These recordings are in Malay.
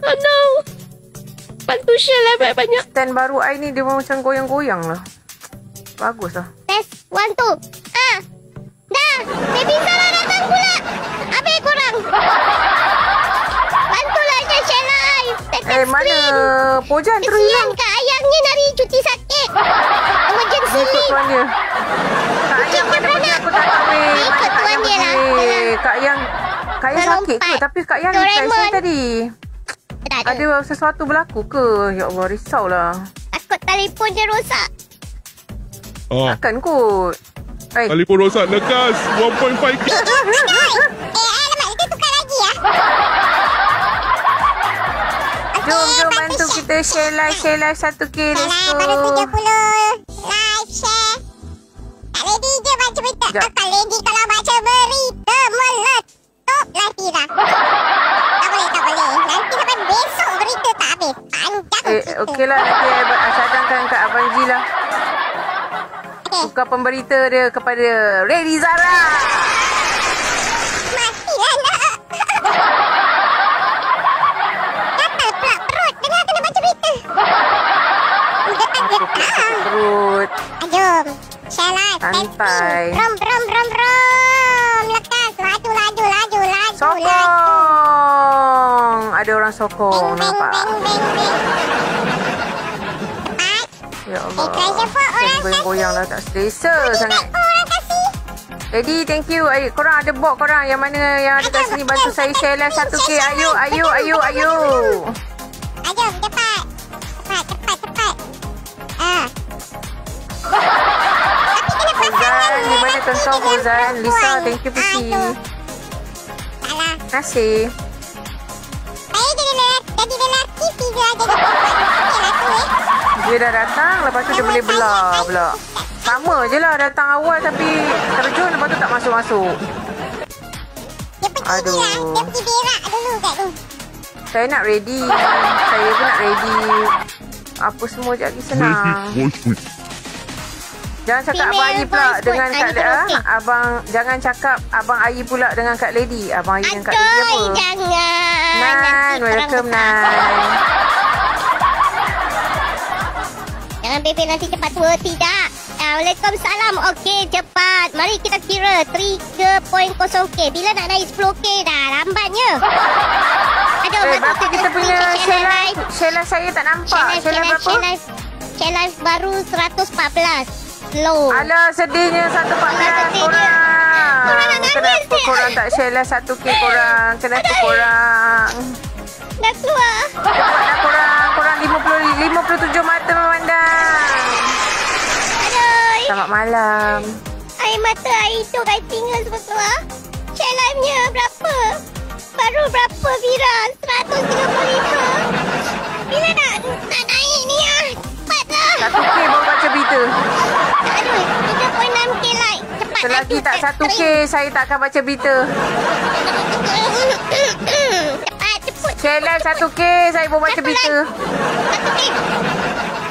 Oh no. Bantu share lah banyak-banyak. Stand baru I ni dia macam goyang-goyang lah. Bagus lah. Test 1, 2. Dah. Baby Sarah datang pula. Habis korang. Bantulah je share live. Tekan mana Pojan terus kesian Kak Ayangnya nari cuti sakit. Emergency ikut leave. tuan dia. Kak Ayang mana pergi aku tak tahu weh. Ikut tuan dia lah. Kak Ayang sakit ke? Tapi Kak Ayang saya tadi ada sesuatu berlaku ke? Ya Allah, risaulah. Takut telefon dia rosak. Takkan kot. Telefon rosak lekas 1.5k. Alamak, kita tukar lagi ya. Jom bantu kita share live 1k. Let's go. Baru 70 like share. Tak ready je baca berita. Akan ready kalau baca berita meletup lah Tira. Tak boleh. Nanti sampai besok berita tak habis. Panjang. Okey lah, nanti I cadangkan kat Abang Ji lah. Tukar pemberita dia kepada Ready Zara. Matilah nak. Gatal pula perut. Dengar kena baca berita. Getar. Perut. Jom. Share live. Santai. Rom. Lekas. Laju. Sokong. Ada orang sokong. Nampak. Ya Allah. Goyang-goyang lah, tak selesa sangat. Ready, thank you. Korang ada bot korang yang mana yang ada kat sini bantu saya share live 1k. Ayo. Jom, cepat. Fauzan, di mana tuan-tuan Fauzan? Lisa, thank you Pusi. Salah. Terima kasih. Saya jadi lelaki, Fiza jadi perempuan. Dia dah datang, lepas tu dia boleh belah pula. Sama je lah, datang awal tapi terjun, lepas tu tak masuk-masuk. Dia pergi berak dulu kat tu. Saya nak ready. Saya pun nak ready. Apa semua je lagi senang. Jangan cakap Abang Ayi pula dengan Kak Abang. Jangan cakap Abang Ayi pula dengan Kak Lady. Abang Ayi dengan Kak Lady apa? Jangan. Nan, welcome Nan. Jangan bebel nanti cepat tua. Tidak. Waalaikumsalam. Okey, cepat. Mari kita kira 3.0k. Bila nak naik 10k dah? Lambatnya. Aduh, berapa kita punya share live? Share live saya tak nampak. Share live berapa? Share live baru 114. Slow. Alah, sedihnya 114 korang. Kenapa korang tak share live 1k korang? Kenapa korang? Dah keluar. Cepatlah korang 57 mata memandang. Aduh. Selamat malam. Air mata, air hidung, air telinga semua keluar. Share live-nya berapa? Baru berapa viral? 135. Bila nak naik ni ah? Cepatlah. 1k baru baca berita. Aduh, 3.6k like. Cepat. Selagi tak 1k, saya tak akan baca berita. Cepat. Share live 1k, saya baru baca berita. 1k.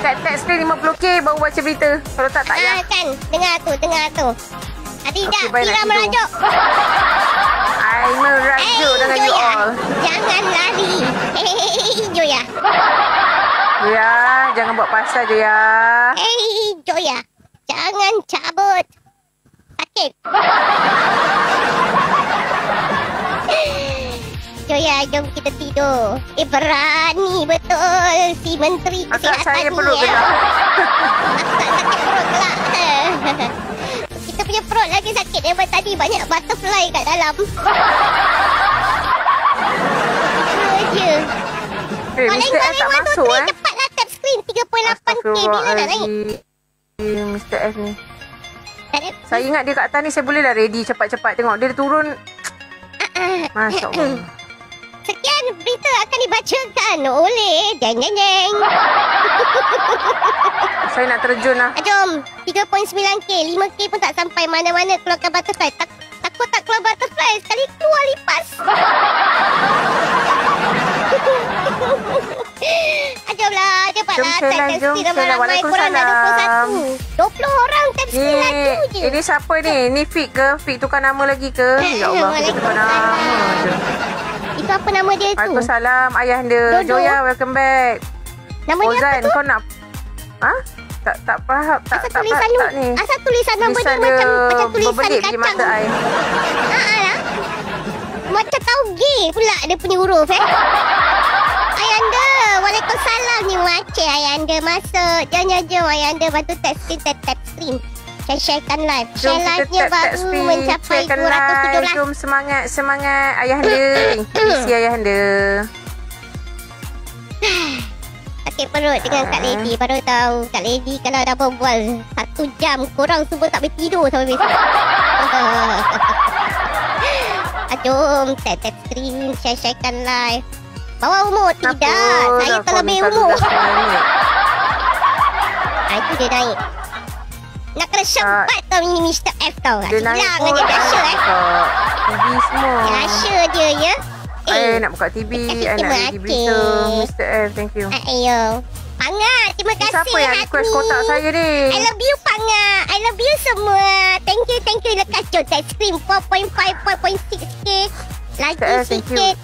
Tag screen 50k baru baca berita. Kalau tak payah. Kan, dengar tu. Tidak, Kira merajuk. I merajuk dengan you all. Jangan lari. Joya. Ya, jangan buat pasal je ya. Joya. Jangan cabut. Sakit. Joya, jom kita tidur. Berani betul si Menteri Kesihatan saya ni perut ya. gelap. Sakit perut gelap. Kita punya perut lagi sakit daripada tadi. Banyak butterfly kat dalam. Itu je. Mr. F tak masuk Cepatlah tap screen 3.8k. Bila nak naik? Mr. F ni. Saya ingat dia kat atas ni saya boleh lah ready cepat-cepat. Tengok dia turun. Masya Allah. Sekian berita akan dibacakan oleh Jeng. Saya nak terjun lah. Jom, 3.9k, 5k pun tak sampai. Mana-mana keluarkan butterfly. Takut tak keluar butterfly, sekali keluar lipas. Jomlah, cepatlah. Jom share lah. Korang dah 21. 20 orang tap screen laju je. Ini siapa ni? Ni Fik ke? Fik tukar nama lagi ke? Ya Allah, kita tukar nama je. Itu apa nama dia tu? Waalaikumsalam ayahanda. Dodo. Joya, welcome back. Nama dia Ozan, apa tu? kau nak... Ha? Tak faham. Asal tulisan tu? ni. Asal tulisan nama dia Tulisan macam tulisan berbelit je kacang. mata I. Lah. Macam tauge pula dia punya huruf Ayanda, waalaikumsalam ni macam Ayanda masuk. Jom Ayanda bantu tap stream. Sharekan live. Share live-nya baru mencapai 217. Jom semangat ayahanda. Isi ayahanda. Sakit perut dengan Kak Lady. Baru tahu Kak Lady kalau dah berbual 1 jam korang semua tak boleh tidur sampai besok. Jom tap stream, sharekan live. Bawa umur tidak. Saya terlebih umur. Itu dia naik. Nak kena sempat tau ni Mr. F tau. Hilang aja rasa TV semua. Rasa dia ya. Nak buka TV. I nak ready berita. Mr. F, thank you. Ayo. Pangat, terima kasih. Siapa yang request kotak saya ni? I love you Pangat. I love you semua. Thank you. Lekas jom tap stream 4.5, 4.6k. Lagi sikit.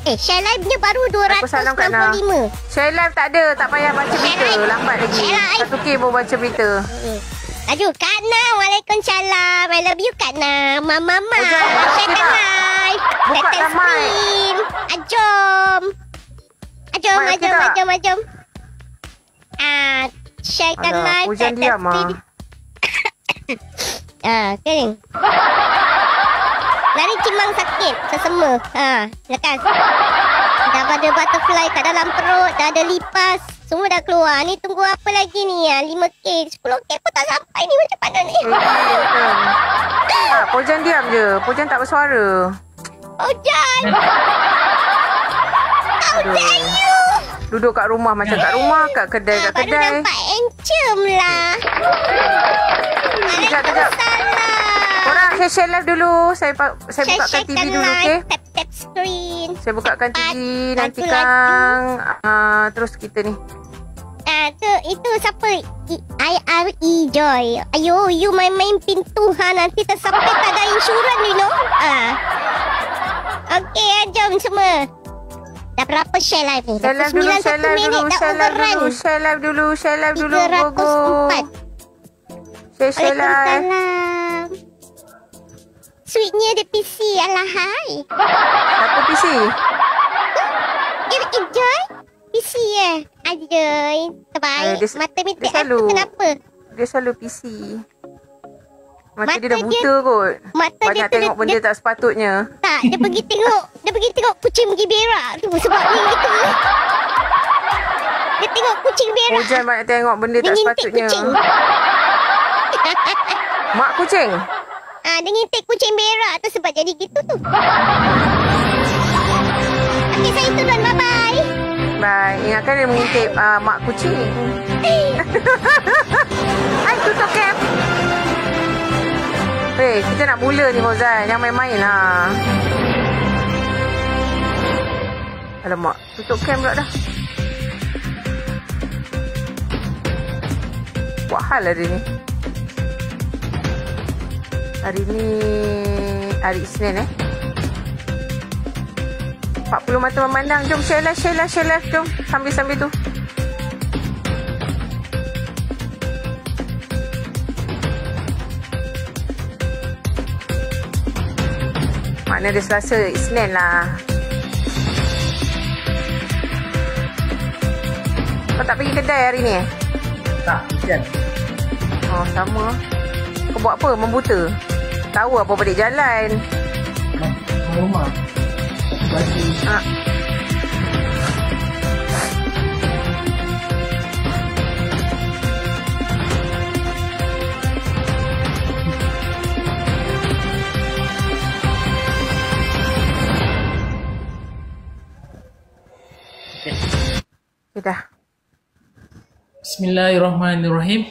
Share live-nya baru 265. Share live tak ada. Tak payah baca berita. Lambat lagi. 1K baru baca berita. Laju. Kak Nam. Waalaikumsalam. I love you Kak Nam. Mama. Share live. Buka dah stream. Jom. Sharekan live. Hujan diam kering. Lari cimang sakit. Sesama. Lekas. Dah ada butterfly kat dalam perut. Dah ada lipas. Semua dah keluar. Ni tunggu apa lagi ni? 5K, 10K pun tak sampai ni. Macam mana ni? Pojan diam je. Pojan tak bersuara. Pojan. How dare you? Duduk kat rumah macam kat rumah. Kat kedai. Baru nampak encem lah. Sekejap. Korang share live dulu. Saya bukakan TV dulu, okey? Tap screen. Saya bukakan TV. Nanti Kang. Terus kita ni. Itu siapa? IRE Joy. Ayo, you main pintu nanti tersampai tak ada insurans you know. Okey, jom semua. Dah berapa share live ni? Share live dulu. Share live dulu. Go. Share live. Sweetnya di PC. Alahai. Apa PC? Joy? PC Ajoy. Terbaik. Mata minta aku kenapa? Dia selalu PC. Macam dia dah buta kot. Banyak tengok benda tak sepatutnya. Tak, dia pergi tengok kucing pergi berak tu sebabnya gitu. Dia tengok kucing berak. Hujan banyak tengok benda tak sepatutnya. Kucing. Mak kucing? Dia ngintik kucing berak tu sebab jadi gitu tu. Okey, saya turun. Bye-bye. Bye. Ingatkan dia mengintip mak kucing. Hai, tutup cam. Kita nak mula ni Hozan. Jangan main-main lah. Alamak, tutup cam pula dah. Buat hal lah dia ni. Hari ni hari Isnin 40 mata memandang. Jom share live. Jom sambil tu. Makna dia Selasa Isnin lah. Kau tak pergi kedai hari ni Tak, hujan. Oh, sama. Kau buat apa? Membuta? Tahu apa balik jalan? Rumah. Baju. Dah. Bismillahirrahmanirrahim.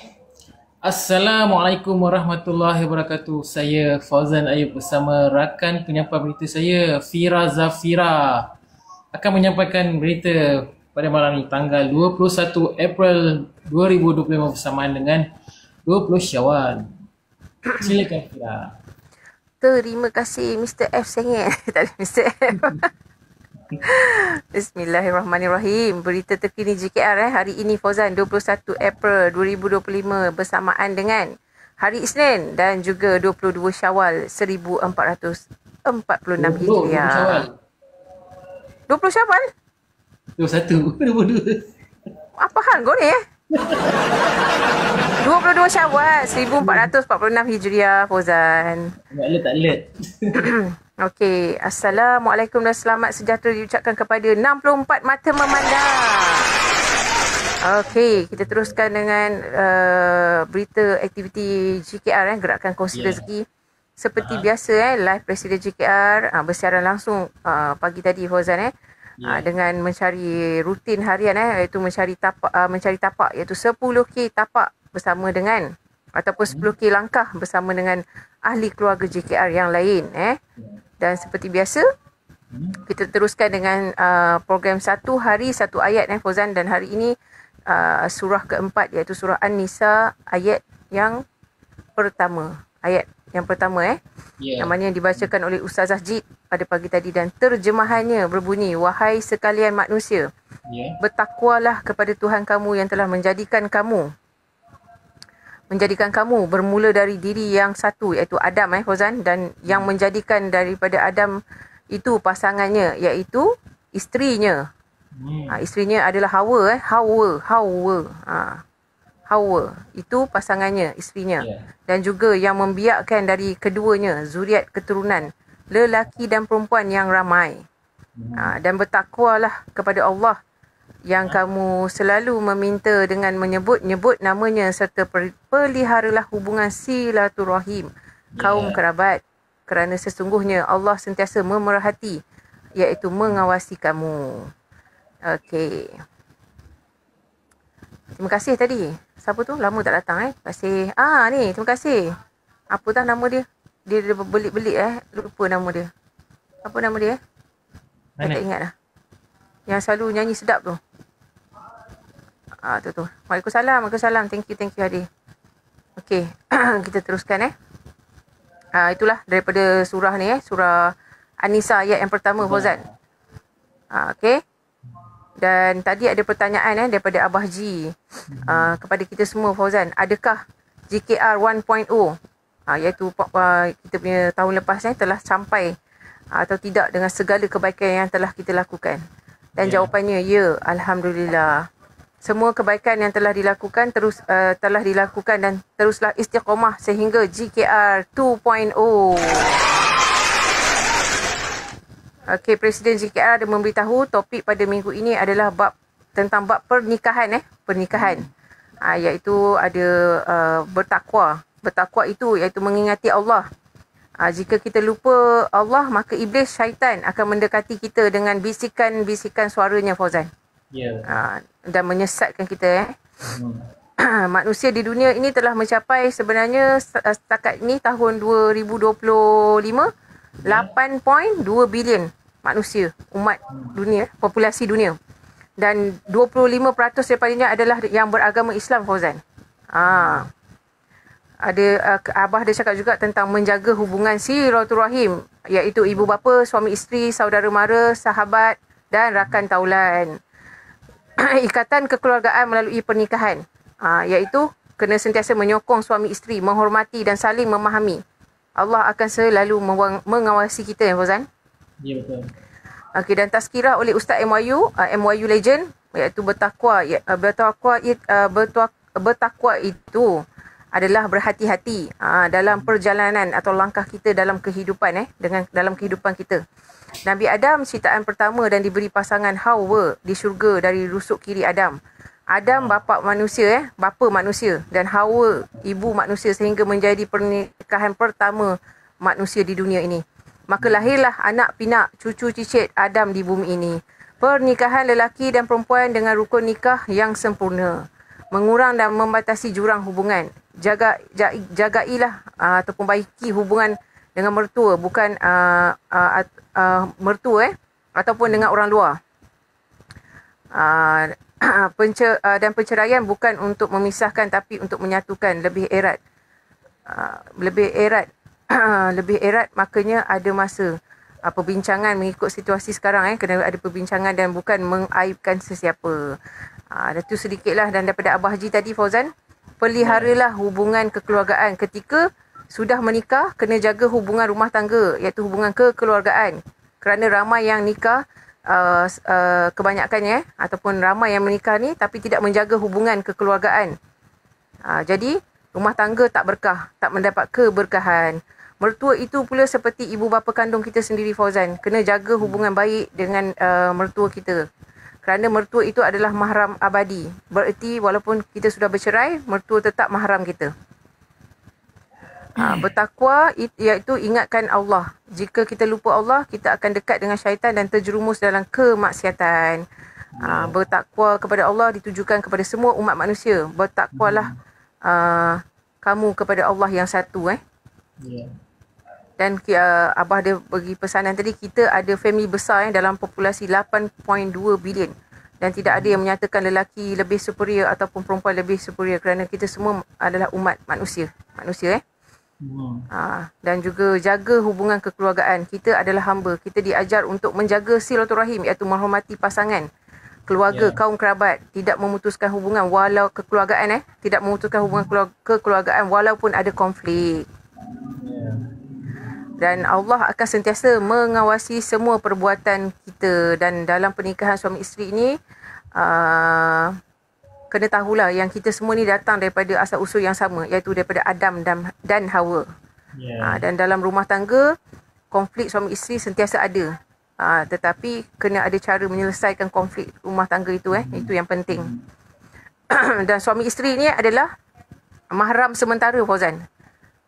Assalamualaikum warahmatullahi wabarakatuh. Saya Fauzan Ayub bersama rakan penyampai berita saya Fira Zafira akan menyampaikan berita pada malam ini tanggal 21 April 2025 bersamaan dengan 20 Syawal. Silakan Fira. Terima kasih Mr. F sengit. Tak ada Mr. F. Bismillahirrahmanirrahim. Berita terkini JKR hari ini Fauzan 21 April 2025 bersamaan dengan hari Isnin dan juga 22 Syawal 1446 Hijriah. 20 Syawal? 21, 22. Apa hal kau ni 22 Syawal 1446 Hijriah Fauzan. Tak alert. Okey, Assalamualaikum dan selamat sejahtera diucapkan kepada 64 mata memandang. Okey, kita teruskan dengan berita aktiviti JKR gerakan kongsi rezeki. Seperti biasa live Presiden JKR bersiaran langsung pagi tadi Fauzan dengan mencari rutin harian iaitu mencari tapak iaitu 10k tapak bersama dengan ataupun 10k langkah bersama dengan ahli keluarga JKR yang lain dan seperti biasa kita teruskan dengan program satu hari satu ayat Fauzan, dan hari ini surah keempat iaitu surah An-Nisa ayat yang pertama yang mana yang dibacakan oleh Ustazah Jid pada pagi tadi, dan terjemahannya berbunyi, wahai sekalian manusia, bertakwalah kepada Tuhan kamu yang telah menjadikan kamu bermula dari diri yang satu iaitu Adam Fauzan, dan yang menjadikan daripada Adam itu pasangannya iaitu isterinya. Isterinya adalah Hawa itu pasangannya, isterinya. Dan juga yang membiakkan dari keduanya zuriat keturunan lelaki dan perempuan yang ramai. Dan bertakwalah kepada Allah yang kamu selalu meminta dengan menyebut-nyebut namanya, serta peliharalah hubungan silaturahim kaum kerabat, kerana sesungguhnya Allah sentiasa memerhati iaitu mengawasi kamu. Okey. Terima kasih tadi. Siapa tu? Lama tak datang Terima kasih. Ni, terima kasih. Apa dah nama dia? Dia belit-belit lupa nama dia. Apa nama dia? Saya tak ingat dah. Yang selalu nyanyi sedap tu. Tu. Waalaikumsalam. Thank you Hadi. Okey. Kita teruskan itulah daripada surah ni surah An-Nisa ayat yang pertama Fauzan. Okey. Dan tadi ada pertanyaan daripada Abah Ji kepada kita semua Fauzan, adakah JKR 1.0 iaitu kita punya tahun lepas telah sampai atau tidak dengan segala kebaikan yang telah kita lakukan? Dan jawapannya ya, alhamdulillah. Semua kebaikan yang telah dilakukan telah dilakukan dan teruslah istiqamah sehingga JKR 2.0. Okey, Presiden JKR ada memberitahu topik pada minggu ini adalah tentang bab pernikahan iaitu ada bertakwa. Bertakwa itu iaitu mengingati Allah. Jika kita lupa Allah, maka iblis syaitan akan mendekati kita dengan bisikan-bisikan suaranya Fauzan. Dan menyesatkan kita manusia di dunia ini telah mencapai sebenarnya setakat ini tahun 2025 8.2 bilion manusia, umat dunia, populasi dunia. Dan 25% daripadanya adalah yang beragama Islam Fauzan. Abah ada cakap juga tentang menjaga hubungan silaturahim iaitu ibu bapa, suami isteri, saudara mara, sahabat dan rakan taulan. Ikatan kekeluargaan melalui pernikahan iaitu kena sentiasa menyokong suami isteri, menghormati dan saling memahami. Allah akan selalu mengawasi kita Fauzan. Ya, betul. Okey, dan tazkirah oleh Ustaz MYU Legend iaitu bertakwa itu adalah berhati-hati dalam perjalanan atau langkah kita dalam kehidupan dalam kehidupan kita. Nabi Adam ciptaan pertama dan diberi pasangan Hawa di syurga dari rusuk kiri Adam. Adam bapa manusia dan Hawa ibu manusia sehingga menjadi pernikahan pertama manusia di dunia ini. Maka lahirlah anak pinak, cucu cicit Adam di bumi ini. Pernikahan lelaki dan perempuan dengan rukun nikah yang sempurna. Mengurang dan membatasi jurang hubungan. Jagailah ataupun baiki hubungan dengan mertua, bukan mertua ataupun dengan orang luar. Dan perceraian bukan untuk memisahkan tapi untuk menyatukan lebih erat lebih erat, makanya ada masa perbincangan mengikut situasi sekarang. Kena ada perbincangan dan bukan mengaibkan sesiapa. Itu sedikitlah. Dan daripada Abah Haji tadi, Fauzan, peliharalah hubungan kekeluargaan. Ketika sudah menikah, kena jaga hubungan rumah tangga, iaitu hubungan kekeluargaan. Kerana ramai yang nikah, kebanyakannya ataupun ramai yang menikah ni tapi tidak menjaga hubungan kekeluargaan. Jadi rumah tangga tak berkah, tak mendapat keberkahan. Mertua itu pula seperti ibu bapa kandung kita sendiri, Fauzan. Kena jaga hubungan baik dengan mertua kita. Kerana mertua itu adalah mahram abadi. Bererti walaupun kita sudah bercerai, mertua tetap mahram kita. Bertakwa iaitu ingatkan Allah. Jika kita lupa Allah, kita akan dekat dengan syaitan dan terjerumus dalam kemaksiatan. Bertakwa kepada Allah ditujukan kepada semua umat manusia. Bertakwalah kamu kepada Allah yang satu. Dan Abah ada bagi pesanan tadi, kita ada family besar dalam populasi 8.2 bilion. Dan tidak ada yang menyatakan lelaki lebih superior ataupun perempuan lebih superior, kerana kita semua adalah umat manusia. Dan juga jaga hubungan kekeluargaan. Kita adalah hamba. Kita diajar untuk menjaga silaturahim, iaitu menghormati pasangan, keluarga, kaum kerabat. Tidak memutuskan hubungan walau kekeluargaan. Tidak memutuskan hubungan kekeluargaan walaupun ada konflik. Dan Allah akan sentiasa mengawasi semua perbuatan kita. Dan dalam pernikahan suami isteri ini, kena tahulah yang kita semua ni datang daripada asal usul yang sama, iaitu daripada Adam dan Hawa. Dan dalam rumah tangga, konflik suami isteri sentiasa ada. Tetapi kena ada cara menyelesaikan konflik rumah tangga itu. Itu yang penting. Dan suami isteri ni adalah mahram sementara, Fauzan.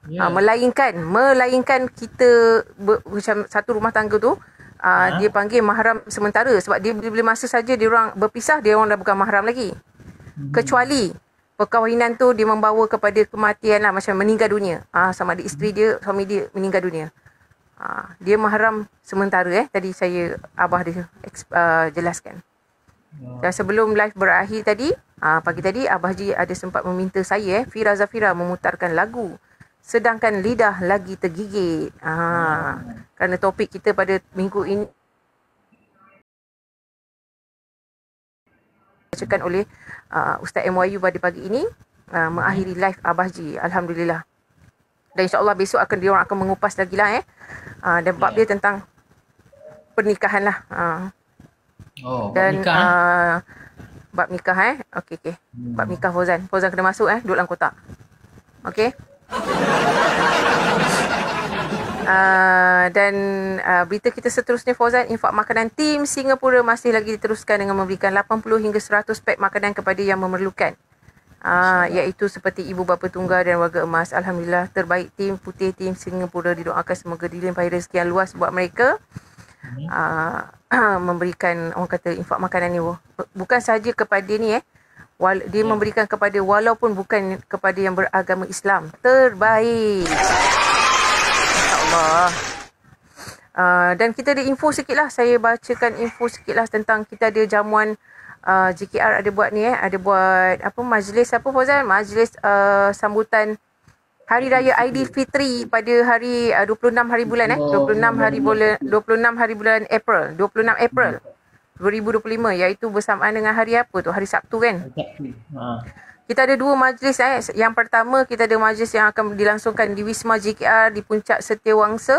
Melainkan kita macam satu rumah tangga tu, dia panggil mahram sementara. Sebab dia bila masa saja dia orang berpisah, dia orang dah bukan mahram lagi. Kecuali perkahwinan tu dia membawa kepada kematian lah, macam meninggal dunia. Sama ada isteri dia, suami dia meninggal dunia. Dia mahram sementara. Tadi Abah dia jelaskan. Dan sebelum live berakhir tadi, pagi tadi Abah Haji ada sempat meminta saya, Fira Zafira, memutarkan lagu Sedangkan Lidah Lagi Tergigit. Kerana topik kita pada minggu ini dibacakan oleh Ustaz MYU pada pagi ini, mengakhiri live Abah Haji. Alhamdulillah. Dan insyaAllah besok diorang akan mengupas lagi lah dan bab dia tentang pernikahan lah. Dan bab nikah Okey. Bab nikah Fauzan kena masuk duduk dalam kotak. Okey. Dan berita kita seterusnya, Fauzan, infak makanan tim Singapura masih lagi diteruskan dengan memberikan 80 hingga 100 pek makanan kepada yang memerlukan, iaitu seperti ibu bapa tunggal dan warga emas. Alhamdulillah, terbaik tim putih tim Singapura. Didoakan semoga dilimpahi rezeki yang luas buat mereka. Memberikan, orang kata, infak makanan ni bukan sahaja kepada ni dia memberikan kepada walaupun bukan kepada yang beragama Islam. Terbaik, insyaAllah. Dan kita ada info sikit lah. Saya bacakan info sikit lah tentang kita ada jamuan JKR ada buat ni ada buat majlis Fauzan? Majlis sambutan Hari Raya Aidilfitri pada hari 26 hari bulan 26 hari bulan April 2025, iaitu bersamaan dengan hari apa tu? Hari Sabtu kan? Kita ada dua majlis. Yang pertama, kita ada majlis yang akan dilangsungkan di Wisma JKR di Puncak Setiawangsa,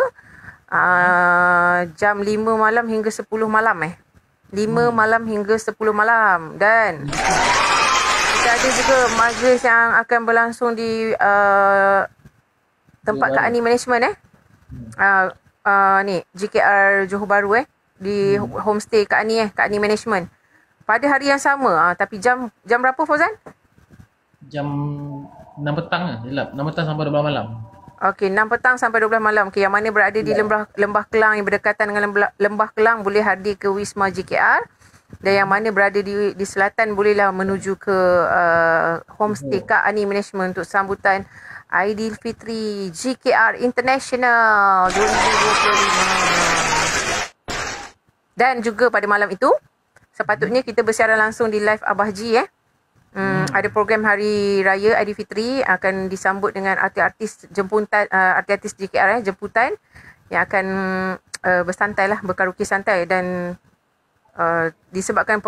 jam 5 malam hingga 10 malam 5 malam hingga 10 malam. Dan kita ada juga majlis yang akan berlangsung di tempat Kak Ani Management ni JKR Johor Bahru di homestay Kak Ani Management pada hari yang sama. Tapi jam berapa, Fauzan? Jam 6 petang 6 petang sampai 12 malam. Okey, 6 petang sampai 12 malam. Yang mana berada di Lembah Kelang, yang berdekatan dengan Lembah Kelang, boleh hadir ke Wisma JKR. Dan yang mana berada di selatan, bolehlah menuju ke homestay Kak Ani Management untuk sambutan Aidilfitri JKR International 2025. Dan juga pada malam itu, sepatutnya kita bersiaran langsung di live Abah Haji Ada program Hari Raya Aidilfitri akan disambut dengan artis-artis jemputan, artis-artis JKR jemputan yang akan bersantai lah, berkaraoke santai dan disebabkan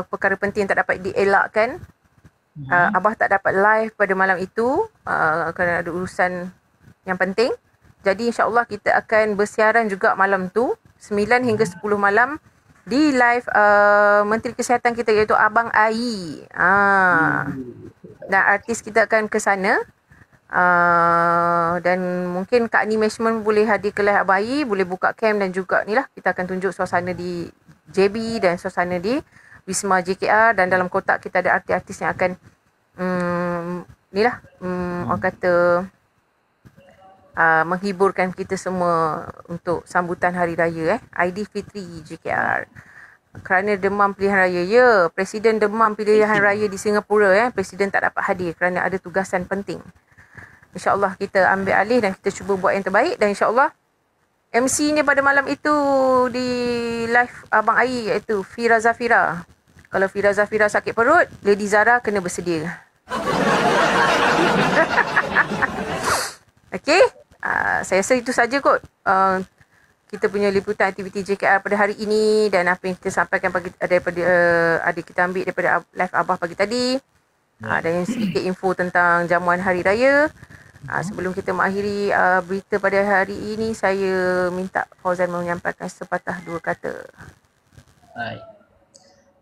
perkara penting tak dapat dielakkan. Abah tak dapat live pada malam itu kerana ada urusan yang penting. Jadi insya-Allah kita akan bersiaran juga malam tu 9 hingga 10 malam di live Menteri Kesihatan kita iaitu Abang Ai. Dan artis kita akan ke sana. Dan mungkin Kak Ani Management boleh hadir ke live Abang Ai, boleh buka cam dan juga ni lah kita akan tunjuk suasana di JB dan suasana di Wisma JKR dan dalam kotak kita ada artis-artis yang akan ni lah orang kata menghiburkan kita semua untuk sambutan Hari Raya Aidilfitri JKR. Kerana demam pilihan raya, ya, Presiden demam pilihan raya di Singapura, Presiden tak dapat hadir kerana ada tugasan penting. InsyaAllah kita ambil alih dan kita cuba buat yang terbaik dan insyaAllah MC-nya pada malam itu di live Abang Ai iaitu Fira Zafira. Kalau Fira Zafira sakit perut, Lady Zara kena bersedia. Okey. Saya rasa itu saja kot kita punya liputan aktiviti JKR pada hari ini dan apa yang kita sampaikan daripada ada kita ambil daripada live Abah pagi tadi dan sedikit info tentang jamuan Hari Raya. Sebelum kita mengakhiri berita pada hari ini, saya minta Fauzan menyampaikan sepatah dua kata. Hai.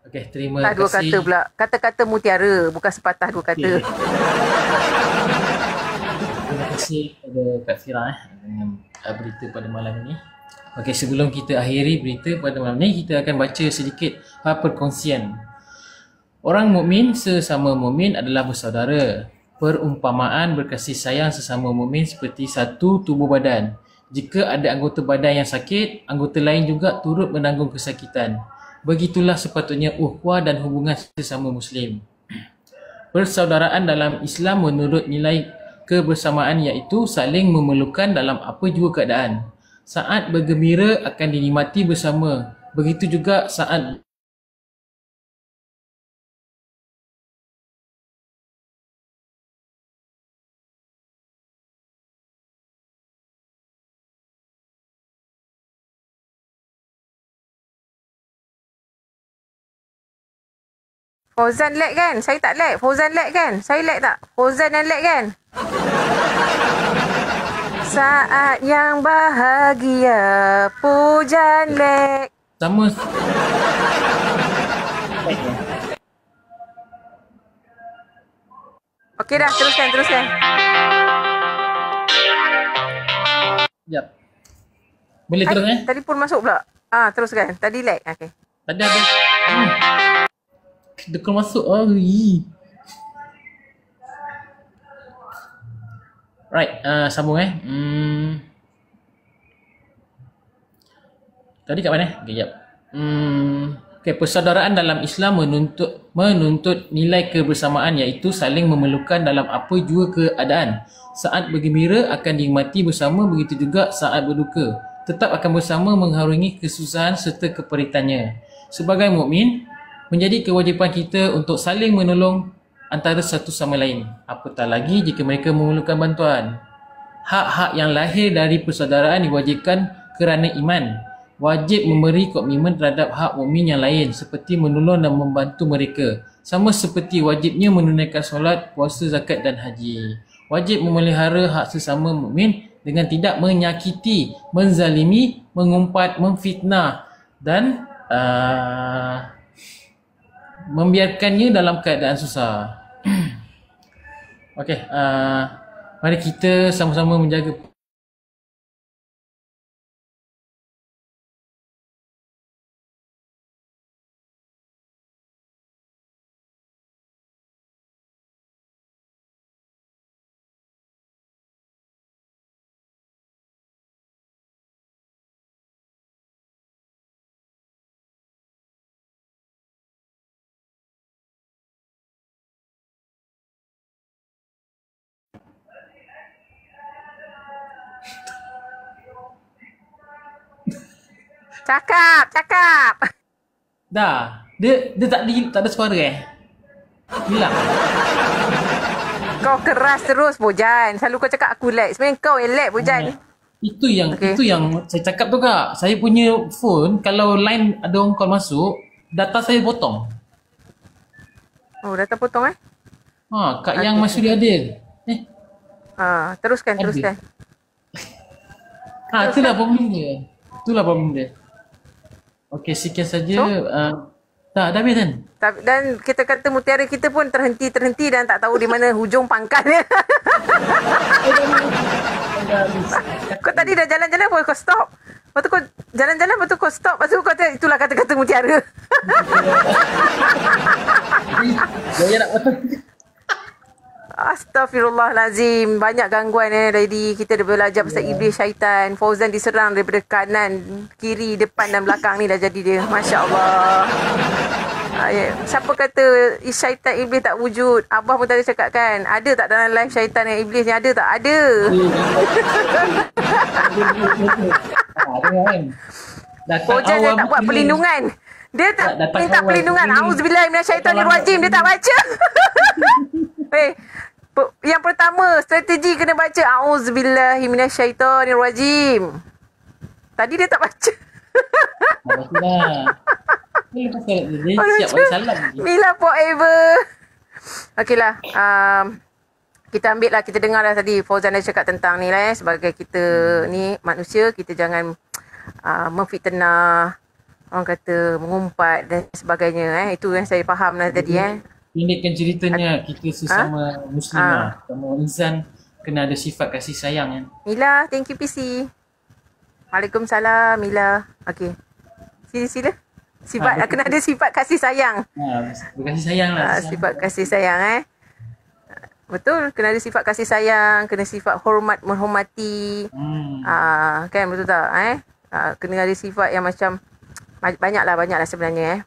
Okey, terima kasih. Dua kata pula. Kata-kata mutiara, bukan sepatah dua kata. Terima kasih kepada Kak Fira dengan berita pada malam ini. Okey, sebelum kita akhiri berita pada malam ini, kita akan baca sedikit perkongsian. Orang mukmin sesama mukmin adalah bersaudara. Perumpamaan berkasih sayang sesama mukmin seperti satu tubuh badan. Jika ada anggota badan yang sakit, anggota lain juga turut menanggung kesakitan. Begitulah sepatutnya ukhuwah dan hubungan sesama muslim. Persaudaraan dalam Islam menurut nilai kebersamaan iaitu saling memerlukan dalam apa jua keadaan. Saat bergembira akan dinikmati bersama. Begitu juga saat Fauzan lag kan? Saya tak lag. Fauzan lag kan? Saya lag tak? Fauzan yang lag kan? Saat yang bahagia, pujan lag. sama Okey dah, teruskan. Sekejap. Boleh terus Telefon masuk pula. Teruskan. Tadi lag. Okey. Tadi ada dia keluar masuk. Right, sambung Tadi kat mana? Okay, jap. Okay, persaudaraan dalam Islam menuntut nilai kebersamaan iaitu saling memerlukan dalam apa jua keadaan. Saat bergembira akan dinikmati bersama, begitu juga saat berduka. Tetap akan bersama mengharungi kesusahan serta keperitannya. Sebagai mukmin, menjadi kewajipan kita untuk saling menolong antara satu sama lain. Apatah lagi jika mereka memerlukan bantuan. Hak-hak yang lahir dari persaudaraan diwajibkan kerana iman. Wajib memberi komitmen terhadap hak mukmin yang lain seperti menolong dan membantu mereka. Sama seperti wajibnya menunaikan solat, puasa, zakat dan haji. Wajib memelihara hak sesama mukmin dengan tidak menyakiti, menzalimi, mengumpat, memfitnah dan membiarkannya dalam keadaan susah. Okey, mari kita sama-sama menjaga Cakap. dah. Dia tak ada suara Hilang. Kau keras terus Bojan. Selalu kau cakap aku lag. Sebenarnya kau yang lag Bojan. Itu yang saya cakap tu Kak. Saya punya phone kalau line ada orang call masuk, data saya potong. Oh, data potong Kak Yang Masudi Adil. Teruskan. Itulah problem dia. Okey, sekian saja. Dah habis kan? Dan kita kata mutiara kita pun terhenti dan tak tahu di mana hujung pangkal dia. Kau tadi dah jalan-jalan pun kau stop. Lepas tu kau jalan-jalan, lepas tu kau stop. Lepas tu kau kata itulah kata-kata mutiara. Saya nak potong. Astaghfirullahalazim. Banyak gangguan Lady. Kita dah belajar pasal iblis syaitan. Fauzan diserang daripada kanan, kiri, depan dan belakang ni dah jadi dia. Masya Allah. Siapa kata syaitan iblis tak wujud? Abah pun tadi cakap kan, ada tak dalam live syaitan dan iblis ni? Ada tak? Ada. Fauzan dia tak buat perlindungan. Dia tak minta perlindungan. Auzubillah minasyaitonirrajim. Dia tak baca. Yang pertama, strategi kena baca Auzubillahi minasyaitonirrajim. Tadi dia tak baca. Dia siap balik salam. Mila forever. Okeylah. Kita ambil lah, kita dengar lah tadi Fauzan dah cakap tentang ni lah sebagai kita ni manusia, kita jangan memfitnah, orang kata mengumpat dan sebagainya. Itu yang saya faham lah tadi. Pendekkan ceritanya, kita sesama Muslimah, sama insan kena ada sifat kasih sayang kan. Mila, thank you PC. Waalaikumsalam Mila. Okey. Sila. Sifat kena ada sifat kasih sayang. Kasih sayang lah. Sifat kasih sayang betul, kena ada sifat kasih sayang, kena sifat hormat, menghormati. Kan betul tak? Kena ada sifat yang macam banyaklah sebenarnya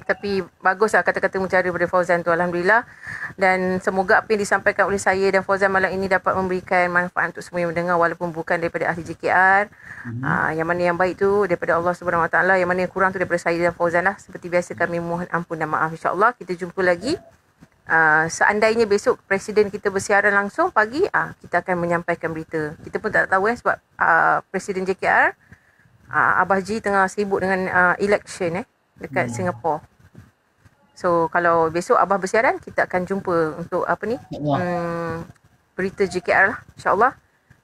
Tapi baguslah kata-kata mutiara daripada Fauzan tu, alhamdulillah. Dan semoga apa yang disampaikan oleh saya dan Fauzan malam ini dapat memberikan manfaat untuk semua yang mendengar, walaupun bukan daripada ahli JKR. Yang mana yang baik tu daripada Allah Subhanahu Wa Taala, yang mana yang kurang tu daripada saya dan Fauzan lah. Seperti biasa kami mohon ampun dan maaf. InsyaAllah kita jumpa lagi. Seandainya besok Presiden kita bersiaran langsung pagi, kita akan menyampaikan berita. Kita pun tak tahu sebab Presiden JKR, Abah Ji tengah sibuk dengan election dekat Singapura. So kalau besok Abah bersiaran, kita akan jumpa untuk berita JKR lah, insyaAllah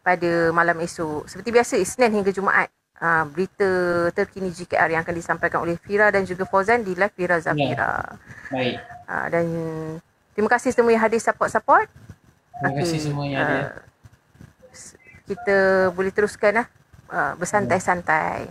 pada malam esok. Seperti biasa Isnin hingga Jumaat, berita terkini JKR yang akan disampaikan oleh Fira dan juga Fauzan di live Fira Zafira. Baik. Dan terima kasih semua yang hadir support. Terima kasih semua yang hadir. Kita boleh teruskan bersantai-santai.